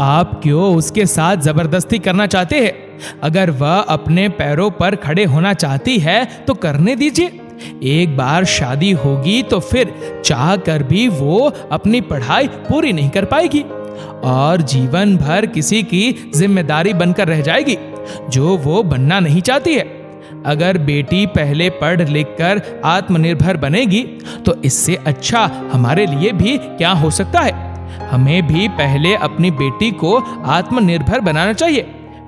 आप क्यों उसके साथ जबरदस्ती करना चाहते हैं? अगर वह अपने पैरों पर खड़े होना चाहती है तो करने दीजिए। एक बार शादी होगी तो फिर चाह कर भी वो अपनी पढ़ाई पूरी नहीं कर पाएगी और जीवन भर किसी की जिम्मेदारी बनकर रह जाएगी जो वो बनना नहीं चाहती है। अगर बेटी पहले पढ़ लिख कर आत्मनिर्भर बनेगी तो इससे अच्छा हमारे लिए भी क्या हो सकता है। हमें भी पहले अपनी बेटी को आत्मनिर्भर बनाना चाहिए,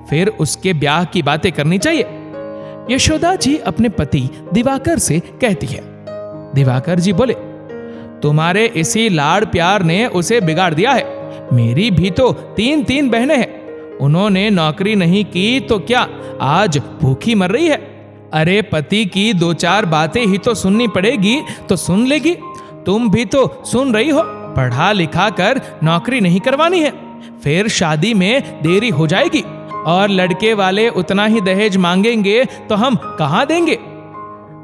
फिर उसके ब्याह की बातें करनी चाहिए। यशोदा जी अपने पति दिवाकर से कहती है। दिवाकर जी बोले, तुम्हारे इसी लाड़ प्यार ने उसे बिगाड़ दिया है। मेरी भी तो 3 बहनें हैं। उन्होंने नौकरी नहीं की तो क्या आज भूखी मर रही है? अरे पति की 2-4 बातें ही तो सुननी पड़ेगी तो सुन लेगी। तुम भी तो सुन रही हो, पढ़ा लिखा कर नौकरी नहीं करवानी है, फिर शादी में देरी हो जाएगी और लड़के वाले उतना ही दहेज मांगेंगे तो हम कहां देंगे।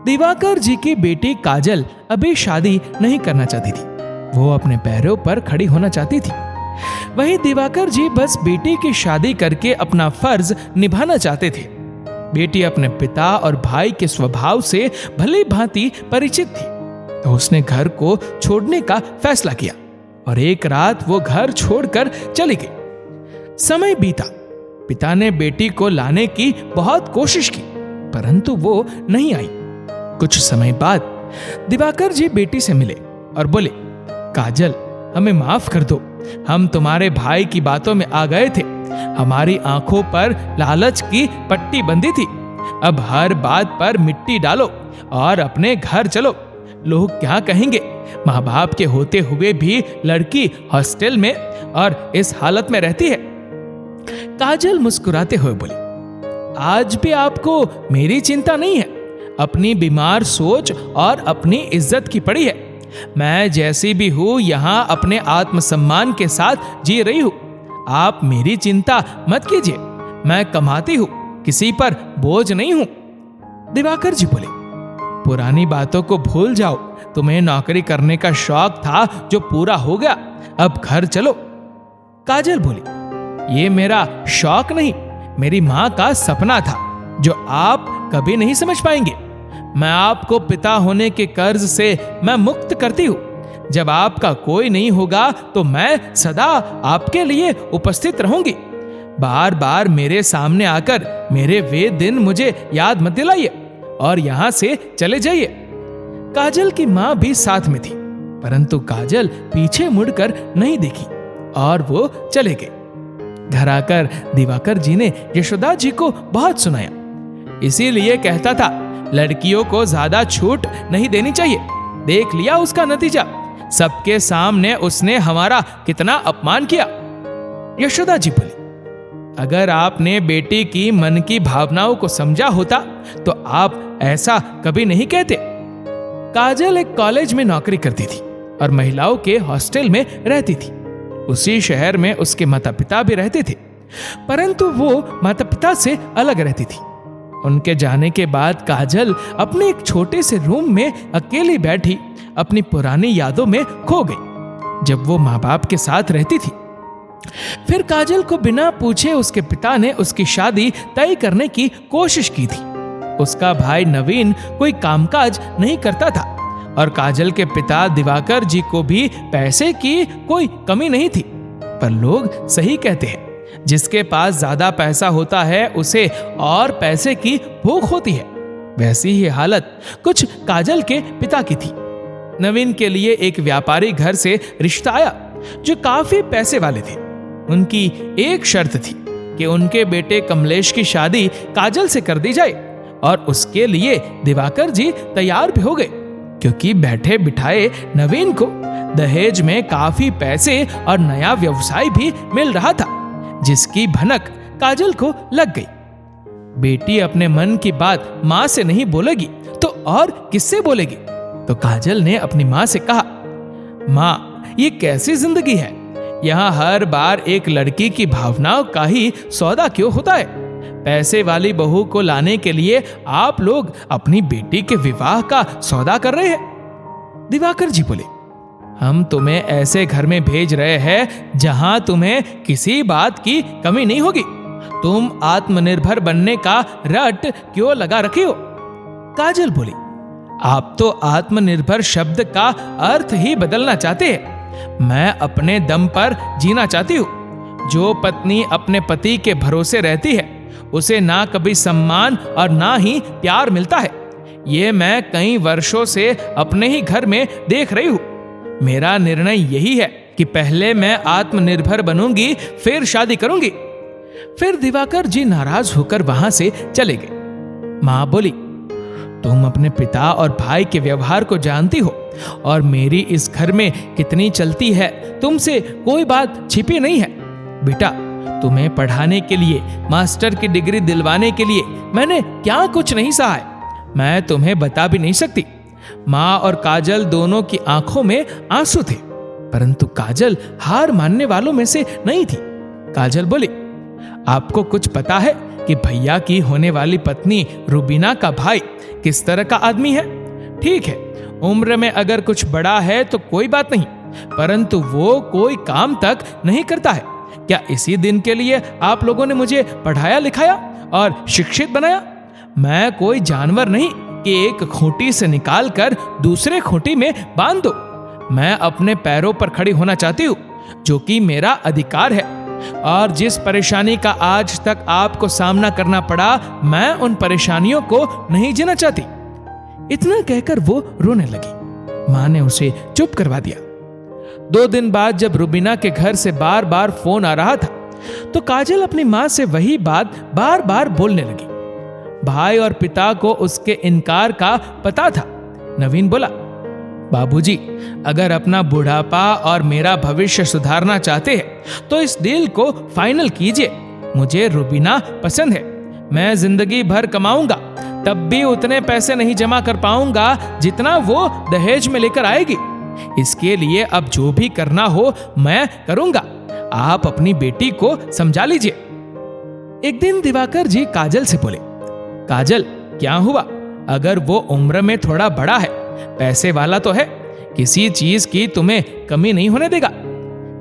दिवाकर जी की बेटी काजल अभी शादी नहीं करना चाहती थी, वो अपने पैरों पर खड़ी होना चाहती थी। वहीं दिवाकर जी बस बेटी की शादी करके अपना फर्ज निभाना चाहते थे। बेटी अपने पिता और भाई के स्वभाव से भली भांति परिचित थी, तो उसने घर को छोड़ने का फैसला किया और एक रात वो घर छोड़कर चली गई। समय बीता, पिता ने बेटी को लाने की बहुत कोशिश की परंतु वो नहीं आई। कुछ समय बाद दिवाकर जी बेटी से मिले और बोले, काजल, हमें माफ कर दो, हम तुम्हारे भाई की बातों में आ गए थे। हमारी आंखों पर लालच की पट्टी बंधी थी। अब हर बात पर मिट्टी डालो और अपने घर चलो। लोग क्या कहेंगे? माँ बाप के होते हुए भी लड़की हॉस्टल में और इस हालत में रहती है। काजल मुस्कुराते हुए बोली, आज भी आपको मेरी चिंता नहीं है। अपनी बीमार सोच और अपनी इज्जत की पड़ी है। मैं जैसी भी हूं यहां अपने आत्मसम्मान के साथ जी रही हूं। आप मेरी चिंता मत कीजिए, मैं कमाती हूं, किसी पर बोझ नहीं हूं। दिवाकर जी बोले, पुरानी बातों को भूल जाओ। तुम्हें नौकरी करने का शौक था जो पूरा हो गया, अब घर चलो। काजल बोली, ये मेरा शौक नहीं, मेरी माँ का सपना था जो आप कभी नहीं समझ पाएंगे। मैं आपको पिता होने के कर्ज से मैं मुक्त करती हूँ। जब आपका कोई नहीं होगा तो मैं सदा आपके लिए उपस्थित रहूंगी। बार बार मेरे सामने आकर मेरे वे दिन मुझे याद मत दिलाइए और यहां से चले जाइए। काजल की मां भी साथ में थी परंतु काजल पीछे मुड़कर नहीं देखी और वो चले गए। घर आकर दिवाकर जी ने यशोदा जी को बहुत सुनाया। इसीलिए कहता था, लड़कियों को ज्यादा छूट नहीं देनी चाहिए। देख लिया उसका नतीजा, सबके सामने उसने हमारा कितना अपमान किया। यशोदा जी बोली, अगर आपने बेटी की मन की भावनाओं को समझा होता तो आप ऐसा कभी नहीं कहते। काजल एक कॉलेज में नौकरी करती थी और महिलाओं के हॉस्टल में रहती थी। उसी शहर में उसके माता पिता भी रहते थे परंतु वो माता पिता से अलग रहती थी। उनके जाने के बाद काजल अपने एक छोटे से रूम में अकेली बैठी अपनी पुरानी यादों में खो गई जब वो माँ बाप के साथ रहती थी। फिर काजल को बिना पूछे उसके पिता ने उसकी शादी तय करने की कोशिश की थी। उसका भाई नवीन कोई कामकाज नहीं करता था और काजल के पिता दिवाकर जी को भी पैसे की कोई कमी नहीं थी। पर लोग सही कहते हैं, जिसके पास ज्यादा पैसा होता है उसे और पैसे की भूख होती है। वैसी ही हालत कुछ काजल के पिता की थी। नवीन के लिए एक व्यापारी घर से रिश्ता आया जो काफी पैसे वाले थे। उनकी एक शर्त थी कि उनके बेटे कमलेश की शादी काजल से कर दी जाए और उसके लिए दिवाकर जी तैयार भी हो गए क्योंकि बैठे बिठाए नवीन को दहेज में काफी पैसे और नया व्यवसाय भी मिल रहा था जिसकी भनक काजल को लग गई। बेटी अपने मन की बात माँ से नहीं बोलेगी तो और किससे बोलेगी? तो काजल ने अपनी माँ से कहा, माँ, ये कैसी जिंदगी है? यहाँ हर बार एक लड़की की भावनाओं का ही सौदा क्यों होता है? पैसे वाली बहू को लाने के लिए आप लोग अपनी बेटी के विवाह का सौदा कर रहे हैं। दिवाकर जी बोले, हम तुम्हें ऐसे घर में भेज रहे हैं जहां तुम्हें किसी बात की कमी नहीं होगी। तुम आत्मनिर्भर बनने का रट क्यों लगा रखे हो? काजल बोली, आप तो आत्मनिर्भर शब्द का अर्थ ही बदलना चाहते हैं। मैं अपने दम पर जीना चाहती हूँ। जो पत्नी अपने पति के भरोसे रहती है उसे ना कभी सम्मान और ना ही प्यार मिलता है। ये मैं कई वर्षों से अपने ही घर में देख रही हूँ। मेरा निर्णय यही है कि पहले मैं आत्मनिर्भर बनूंगी, फिर शादी करूंगी। फिर दिवाकर जी नाराज होकर वहां से चले गए। मां बोली, तुम अपने पिता और भाई के व्यवहार को जानती हो और मेरी इस घर में कितनी चलती है, तुमसे कोई बात छिपी नहीं है। बेटा, तुम्हें पढ़ाने के लिए, मास्टर की डिग्री दिलवाने के लिए मैंने क्या कुछ नहीं सहा है, मैं तुम्हें बता भी नहीं सकती। माँ और काजल दोनों की आंखों में आंसू थे, परंतु काजल हार मानने वालों में से नहीं थी। काजल बोली, आपको कुछ पता है कि भैया की होने वाली पत्नी रुबीना का भाई किस तरह का आदमी है? ठीक है, उम्र में अगर कुछ बड़ा है तो कोई बात नहीं, परंतु वो कोई काम तक नहीं करता है। क्या इसी दिन के लिए आप लोगों ने मुझे पढ़ाया लिखाया और शिक्षित बनाया? मैं कोई जानवर नहीं कि एक खूंटी से निकालकर दूसरे खूंटी में बांध दो। मैं अपने पैरों पर खड़ी होना चाहती हूँ, जो कि मेरा अधिकार है। और जिस परेशानी का आज तक आपको सामना करना पड़ा, मैं उन परेशानियों को नहीं जीना चाहती। इतना कहकर वो रोने लगी। मां ने उसे चुप करवा दिया। 2 दिन बाद जब रुबीना के घर से बार बार फोन आ रहा था, तो काजल अपनी मां से वही बात बार बार बोलने लगी। भाई और पिता को उसके इनकार का पता था। नवीन बोला, बाबूजी, अगर अपना बुढ़ापा और मेरा भविष्य सुधारना चाहते हैं तो इस डील को फाइनल कीजिए। मुझे रुबीना पसंद है। मैं जिंदगी भर कमाऊंगा, तब भी उतने पैसे नहीं जमा कर पाऊंगा जितना वो दहेज में लेकर आएगी। इसके लिए अब जो भी करना हो मैं करूंगा। आप अपनी बेटी को समझा लीजिए। एक दिन दिवाकर जी काजल से बोले, काजल, क्या हुआ? अगर वो उम्र में थोड़ा बड़ा है, पैसे वाला तो है, किसी चीज की तुम्हें कमी नहीं होने देगा।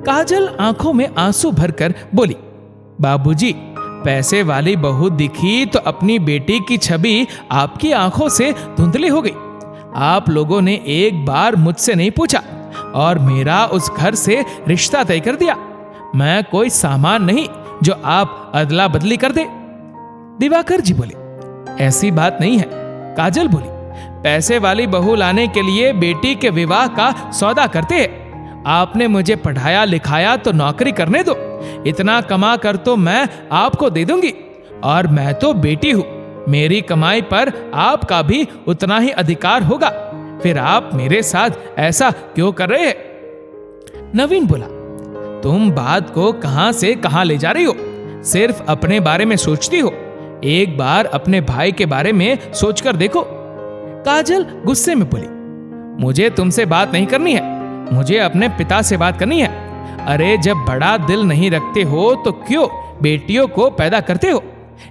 काजल आंखों में आंसू भरकर बोली, बाबूजी, पैसे वाली बहू दिखी तो अपनी बेटी की छवि आपकी आंखों से धुंधली हो गई। आप लोगों ने एक बार मुझसे नहीं पूछा और मेरा उस घर से रिश्ता तय कर दिया। मैं कोई सामान नहीं जो आप अदला बदली कर दे। दिवाकर जी बोले, ऐसी बात नहीं है। काजल बोली, पैसे वाली बहू लाने के लिए बेटी के विवाह का सौदा करते हैं। आपने मुझे पढ़ाया लिखाया तो नौकरी करने दो। इतना कमा कर तो मैं आपको दे दूंगी, और मैं तो बेटी हूं। मेरी कमाई पर आपका भी उतना ही अधिकार होगा। फिर आप मेरे साथ ऐसा क्यों कर रहे हैं? नवीन बोला, तुम बात को कहां से कहां ले जा रही हो? सिर्फ अपने बारे में सोचती हो। एक बार अपने भाई के बारे में सोचकर देखो। काजल गुस्से में बोली, मुझे तुमसे बात नहीं करनी है, मुझे अपने पिता से बात करनी है। अरे जब बड़ा दिल नहीं रखते हो तो क्यों बेटियों को पैदा करते हो?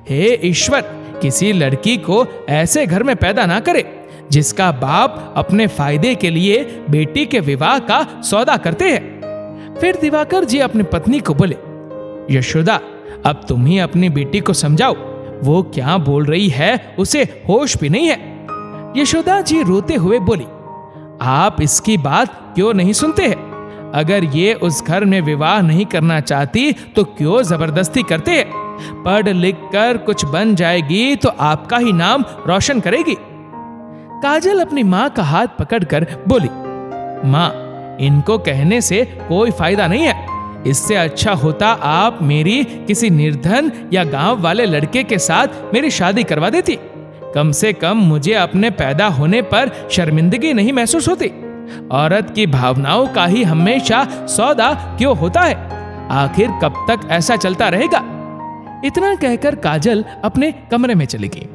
हे ईश्वर, किसी लड़की को ऐसे घर में पैदा ना करे जिसका बाप अपने फायदे के लिए बेटी के विवाह का सौदा करते हैं। फिर दिवाकर जी अपनी पत्नी को बोले, यशोदा, अब तुम ही अपनी बेटी को समझाओ। वो क्या बोल रही है, उसे होश भी नहीं है। यशोदा जी रोते हुए बोली, आप इसकी बात क्यों नहीं सुनते हैं? अगर ये उस घर में विवाह नहीं करना चाहती तो क्यों जबरदस्ती करते हैं? पढ़ लिख कर कुछ बन जाएगी तो आपका ही नाम रोशन करेगी। काजल अपनी माँ का हाथ पकड़कर बोली, माँ, इनको कहने से कोई फायदा नहीं है। इससे अच्छा होता आप मेरी किसी निर्धन या गांव वाले लड़के के साथ मेरी शादी करवा देती। कम से कम मुझे अपने पैदा होने पर शर्मिंदगी नहीं महसूस होती। औरत की भावनाओं का ही हमेशा सौदा क्यों होता है? आखिर कब तक ऐसा चलता रहेगा? इतना कहकर काजल अपने कमरे में चली गई।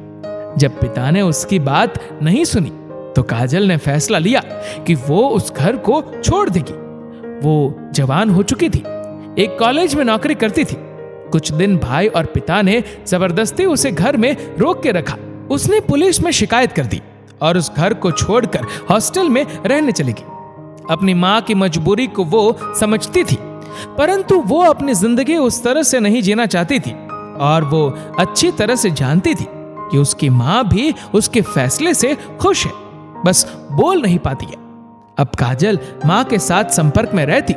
जब पिता ने उसकी बात नहीं सुनी तो काजल ने फैसला लिया कि वो उस घर को छोड़ देगी। वो जवान हो चुकी थी, एक कॉलेज में नौकरी करती थी। कुछ दिन भाई और पिता ने जबरदस्ती उसे घर में रोक के रखा। उसने पुलिस में शिकायत कर दी और उस घर को छोड़कर हॉस्टल में रहने चली गई। अपनी माँ की मजबूरी को वो समझती थी, परंतु वो अपनी जिंदगी उस तरह से नहीं जीना चाहती थी और वो अच्छी तरह से जानती थी कि उसकी माँ भी उसके फैसले से खुश है, बस बोल नहीं पाती है। अब काजल माँ के साथ संपर्क में रहती,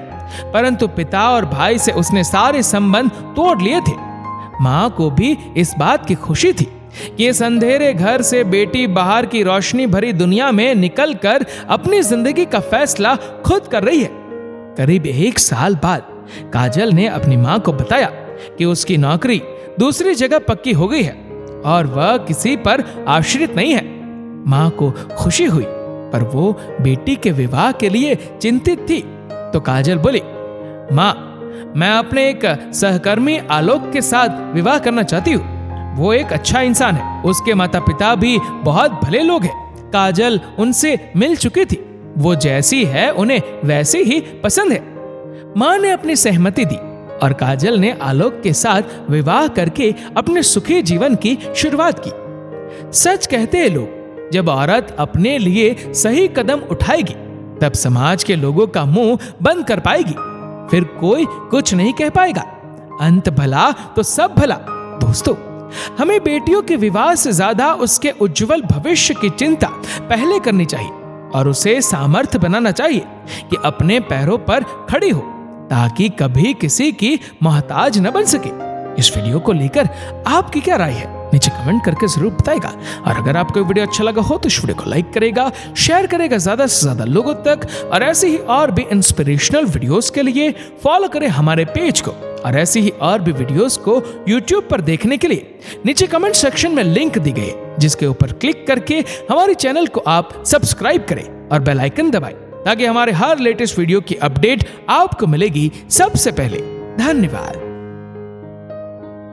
परंतु पिता और भाई से उसने सारे संबंध तोड़ लिए थे। माँ को भी इस बात की खुशी थी कि इस अंधेरे घर से बेटी बाहर की रोशनी भरी दुनिया में निकलकर अपनी जिंदगी का फैसला खुद कर रही है। करीब 1 साल बाद काजल ने अपनी माँ को बताया कि उसकी नौकरी दूसरी जगह पक्की हो गई है और वह किसी पर आश्रित नहीं है। माँ को खुशी हुई, पर वो बेटी के विवाह के लिए चिंतित थी। तो काजल बोली, माँ, मैं अपने एक सहकर्मी आलोक के साथ विवाह करना चाहती हूँ। वो एक अच्छा इंसान है, उसके माता पिता भी बहुत भले लोग हैं। काजल उनसे मिल चुकी थी, वो जैसी है उन्हें वैसी ही पसंद है। माँ ने अपनी सहमति दी और काजल ने आलोक के साथ विवाह करके अपने सुखी जीवन की शुरुआत की। सच कहते हैं लोग, जब औरत अपने लिए सही कदम उठाएगी तब समाज के लोगों का मुंह बंद कर पाएगी, फिर कोई कुछ नहीं कह पाएगा। अंत भला तो सब भला। दोस्तों, हमें बेटियों के विवाह से ज्यादा उसके उज्जवल भविष्य की चिंता पहले करनी चाहिए और उसे सामर्थ्य बनाना चाहिए कि अपने पैरों पर खड़ी हो, ताकि कभी किसी की मोहताज न बन सके। इस वीडियो को लेकर आपकी क्या राय है, नीचे कमेंट करके जरूर बताएगा। और अगर आपको वीडियो अच्छा लगा हो तो इस वीडियो को लाइक करेगा, शेयर करेगा ज्यादा से ज्यादा लोगों तक, और ऐसे ही और भी इंस्पिरेशनल वीडियोस के लिए फॉलो करें हमारे पेज को। और ऐसे ही और भी वीडियोस को YouTube पर देखने के लिए नीचे कमेंट सेक्शन में लिंक दी गई है, जिसके ऊपर क्लिक करके हमारे चैनल को आप सब्सक्राइब करें और बेल आइकन दबाएं, ताकि हमारे हर लेटेस्ट वीडियो की अपडेट आपको मिलेगी सबसे पहले। धन्यवाद।